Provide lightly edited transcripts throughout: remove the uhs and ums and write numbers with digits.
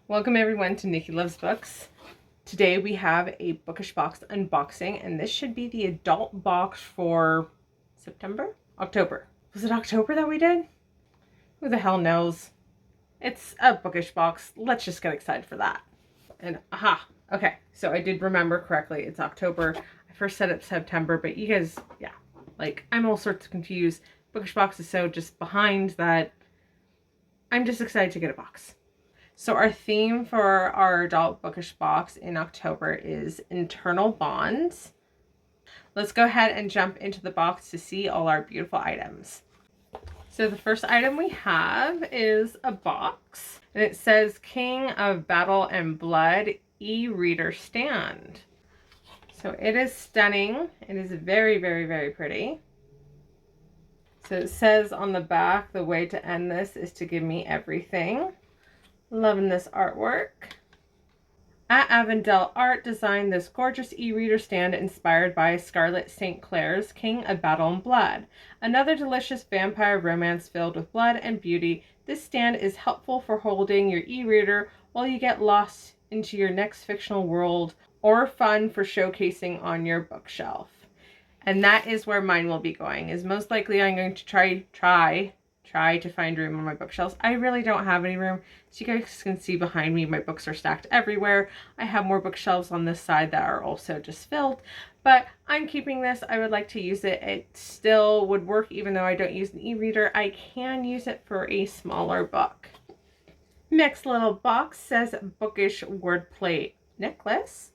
Welcome everyone to Nikki Loves Books. Today we have a Bookish box unboxing, and this should be the adult box for September? October. Was it October that we did? Who the hell knows? It's a Bookish box. Let's just get excited for that. And aha! Okay, so I did remember correctly. It's October. I first said it's September, but you guys, yeah. Like, I'm all sorts of confused. Bookish box is so just behind that I'm just excited to get a box. So our theme for our adult bookish box in October is internal bonds. Let's go ahead and jump into the box to see all our beautiful items. So the first item we have is a box, and it says King of Battle and Blood e-reader stand. So it is stunning. It is very, very, very pretty. So it says on the back, the way to end this is to give me everything. Loving this artwork. At Avondale Art designed this gorgeous e-reader stand inspired by Scarlett St. Clair's King of Battle and Blood. Another delicious vampire romance filled with blood and beauty, this stand is helpful for holding your e-reader while you get lost into your next fictional world, or fun for showcasing on your bookshelf. And that is where mine will be going, is most likely I'm going to try to find room on my bookshelves. I really don't have any room. So you guys can see behind me, my books are stacked everywhere. I have more bookshelves on this side that are also just filled, but I'm keeping this. I would like to use it. It still would work even though I don't use an e-reader. I can use it for a smaller book. Next little box says Bookish wordplate necklace.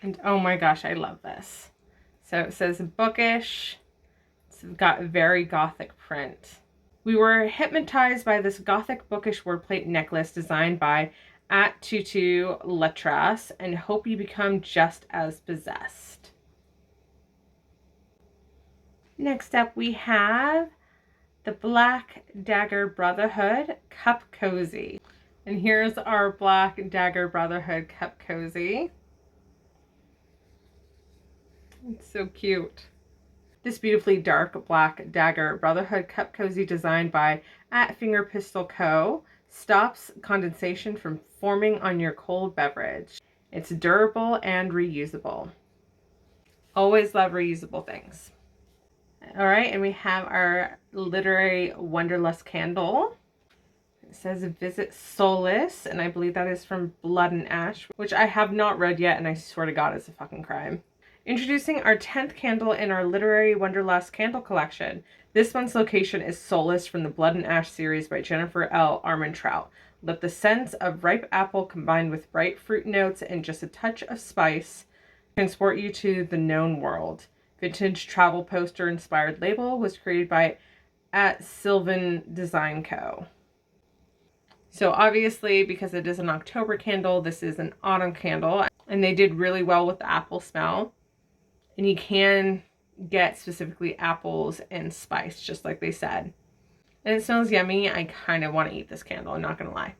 And oh my gosh, I love this. So it says Bookish. It's got very gothic print. We were hypnotized by this gothic bookish wordplate necklace designed by @Tutu Letras and hope you become just as possessed. Next up we have the Black Dagger Brotherhood Cup Cozy. And here's our Black Dagger Brotherhood Cup Cozy. It's so cute. This beautifully dark Black Dagger Brotherhood Cup Cozy designed by @Fingerpistol Co. stops condensation from forming on your cold beverage. It's durable and reusable. Always love reusable things. All right, and we have our literary Wanderlust candle. It says Visit Solace, and I believe that is from Blood and Ash, which I have not read yet, and I swear to God it's a fucking crime. Introducing our 10th candle in our Literary Wanderlust candle collection. This month's location is Solace from the Blood and Ash series by Jennifer L. Armentrout. Let the scents of ripe apple combined with bright fruit notes and just a touch of spice transport you to the known world. Vintage travel poster inspired label was created by @Sylvan Design Co. So obviously, because it is an October candle, this is an autumn candle, and they did really well with the apple smell. And you can get specifically apples and spice, just like they said. And it smells yummy. I kind of want to eat this candle, I'm not going to lie.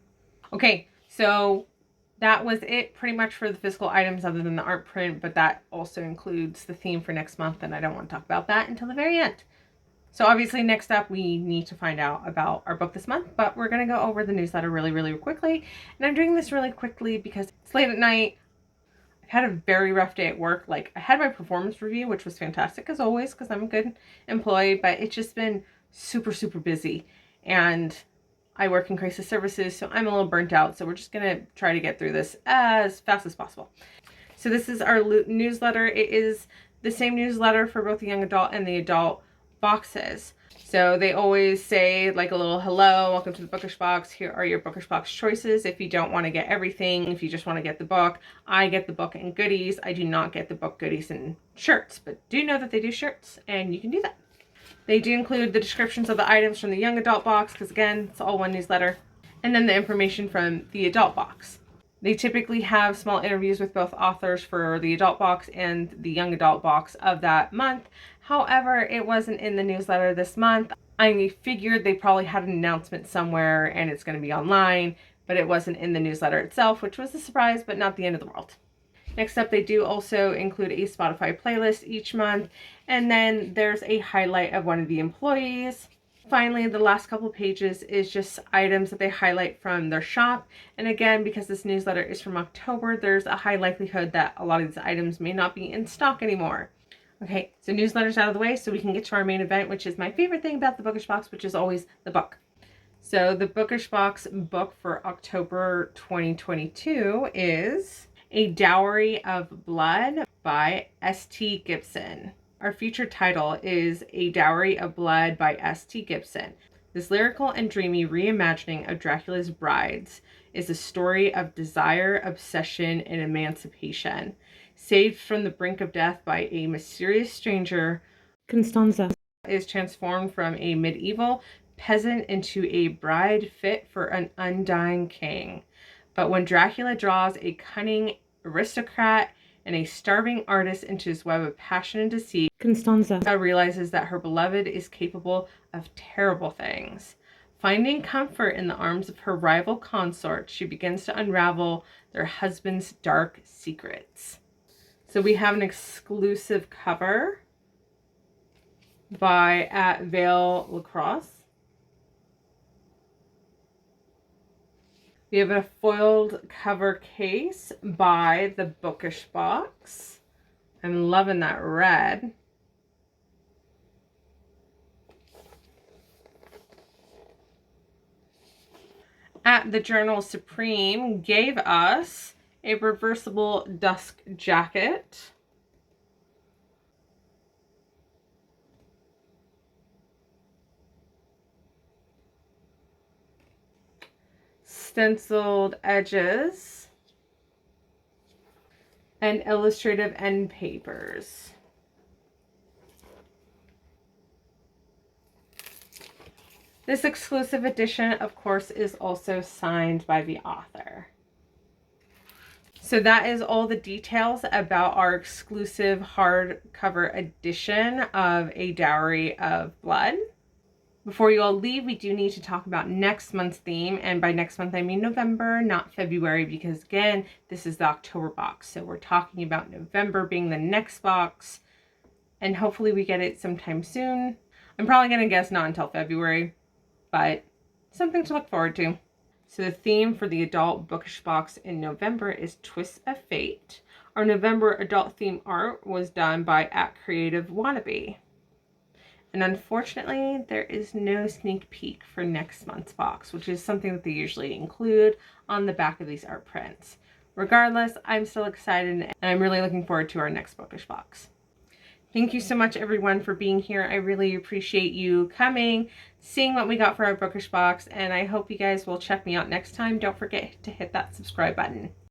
Okay, so that was it pretty much for the physical items other than the art print, but that also includes the theme for next month, and I don't want to talk about that until the very end. So obviously next up we need to find out about our book this month, but we're going to go over the newsletter really, really quickly. And I'm doing this really quickly because it's late at night. Had a very rough day at work. Like, I had my performance review, which was fantastic as always because I'm a good employee, but it's just been super, super busy. And I work in crisis services, so I'm a little burnt out. So we're just going to try to get through this as fast as possible. So this is our newsletter. It is the same newsletter for both the young adult and the adult boxes. So they always say like a little hello, welcome to the Bookish box. Here are your Bookish box choices. If you don't want to get everything, if you just want to get the book, I get the book and goodies. I do not get the book, goodies, and shirts, but do know that they do shirts and you can do that. They do include the descriptions of the items from the young adult box because again, it's all one newsletter. And then the information from the adult box. They typically have small interviews with both authors for the adult box and the young adult box of that month. However, it wasn't in the newsletter this month. I figured they probably had an announcement somewhere and it's going to be online, but it wasn't in the newsletter itself, which was a surprise, but not the end of the world. Next up, they do also include a Spotify playlist each month, and then there's a highlight of one of the employees. Finally, the last couple pages is just items that they highlight from their shop. And again, because this newsletter is from October, there's a high likelihood that a lot of these items may not be in stock anymore. Okay, so newsletter's out of the way, so we can get to our main event, which is my favorite thing about the Bookish box, which is always the book. So the Bookish box book for October 2022 is A Dowry of Blood by S.T. Gibson. Our featured title is A Dowry of Blood by S.T. Gibson. This lyrical and dreamy reimagining of Dracula's brides is a story of desire, obsession, and emancipation. Saved from the brink of death by a mysterious stranger, Constanza is transformed from a medieval peasant into a bride fit for an undying king. But when Dracula draws a cunning aristocrat and a starving artist into his web of passion and deceit, Constanza realizes that her beloved is capable of terrible things. Finding comfort in the arms of her rival consort, she begins to unravel their husband's dark secrets. So we have an exclusive cover by at Vale Lacrosse. We have a foiled cover case by the Bookish box. I'm loving that red. At the Journal Supreme gave us a reversible dusk jacket. Stenciled edges and illustrative end papers. This exclusive edition, of course, is also signed by the author. So that is all the details about our exclusive hardcover edition of A Dowry of Blood. Before you all leave, we do need to talk about next month's theme. And by next month, I mean November, not February, because again, this is the October box. So we're talking about November being the next box. And hopefully we get it sometime soon. I'm probably going to guess not until February, but something to look forward to. So the theme for the adult Bookish box in November is Twists of Fate. Our November adult theme art was done by @CreativeWannabe. And unfortunately, there is no sneak peek for next month's box, which is something that they usually include on the back of these art prints. Regardless, I'm still excited and I'm really looking forward to our next Bookish box. Thank you so much, everyone, for being here. I really appreciate you coming, seeing what we got for our Bookish box, and I hope you guys will check me out next time. Don't forget to hit that subscribe button.